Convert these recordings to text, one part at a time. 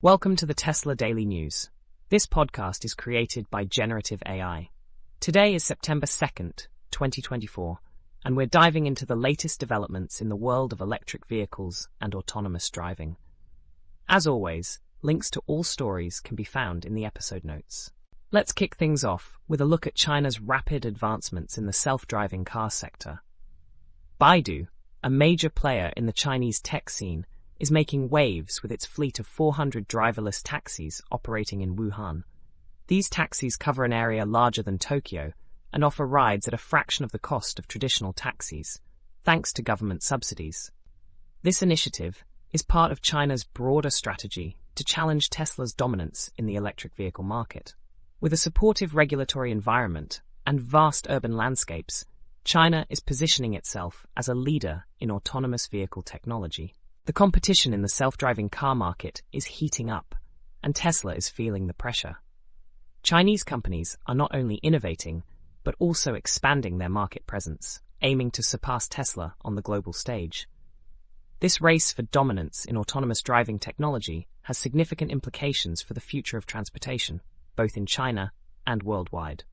Welcome to the Tesla Daily News. This podcast is created by Generative AI. Today is September 2nd, 2024, and we're diving into the latest developments in the world of electric vehicles and autonomous driving. As always, links to all stories can be found in the episode notes. Let's kick things off with a look at China's rapid advancements in the self-driving car sector. Baidu, a major player in the Chinese tech scene, is making waves with its fleet of 400 driverless taxis operating in Wuhan. These taxis cover an area larger than Tokyo and offer rides at a fraction of the cost of traditional taxis, thanks to government subsidies. This initiative is part of China's broader strategy to challenge Tesla's dominance in the electric vehicle market. With a supportive regulatory environment and vast urban landscapes, China is positioning itself as a leader in autonomous vehicle technology. The competition in the self-driving car market is heating up, and Tesla is feeling the pressure. Chinese companies are not only innovating, but also expanding their market presence, aiming to surpass Tesla on the global stage. This race for dominance in autonomous driving technology has significant implications for the future of transportation, both in China and worldwide.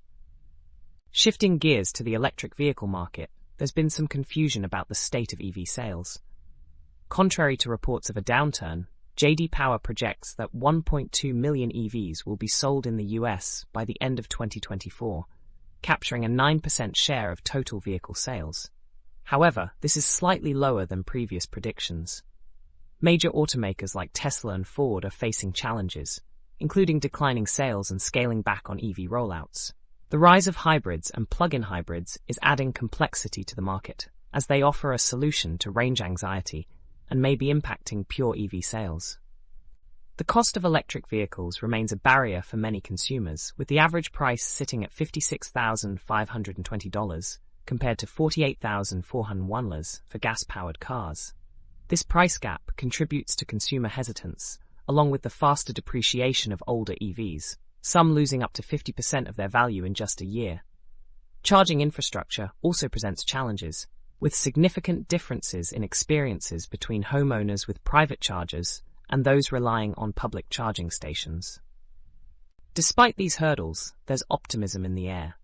Shifting gears to the electric vehicle market, there's been some confusion about the state of EV sales. Contrary to reports of a downturn, J.D. Power projects that 1.2 million EVs will be sold in the US by the end of 2024, capturing a 9% share of total vehicle sales. However, this is slightly lower than previous predictions. Major automakers like Tesla and Ford are facing challenges, including declining sales and scaling back on EV rollouts. The rise of hybrids and plug-in hybrids is adding complexity to the market, as they offer a solution to range anxiety and may be impacting pure EV sales. The cost of electric vehicles remains a barrier for many consumers, with the average price sitting at $56,520 compared to $48,401 for gas-powered cars. This price gap contributes to consumer hesitance, along with the faster depreciation of older EVs, some losing up to 50% of their value in just a year. Charging infrastructure also presents challenges, with significant differences in experiences between homeowners with private chargers and those relying on public charging stations. Despite these hurdles, there's optimism in the air.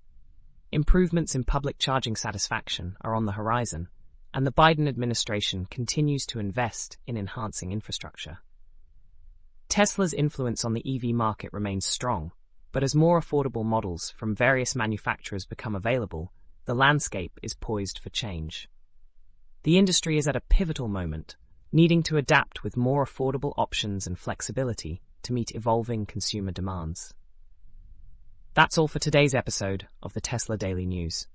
Improvements in public charging satisfaction are on the horizon, and the Biden administration continues to invest in enhancing infrastructure. Tesla's influence on the EV market remains strong, but as more affordable models from various manufacturers become available, the landscape is poised for change. The industry is at a pivotal moment, needing to adapt with more affordable options and flexibility to meet evolving consumer demands. That's all for today's episode of the Tesla Daily News.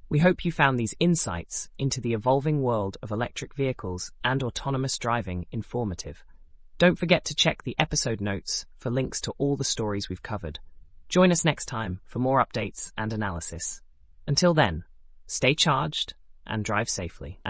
We hope you found these insights into the evolving world of electric vehicles and autonomous driving informative. Don't forget to check the episode notes for links to all the stories we've covered. Join us next time for more updates and analysis. Until then, stay charged and drive safely.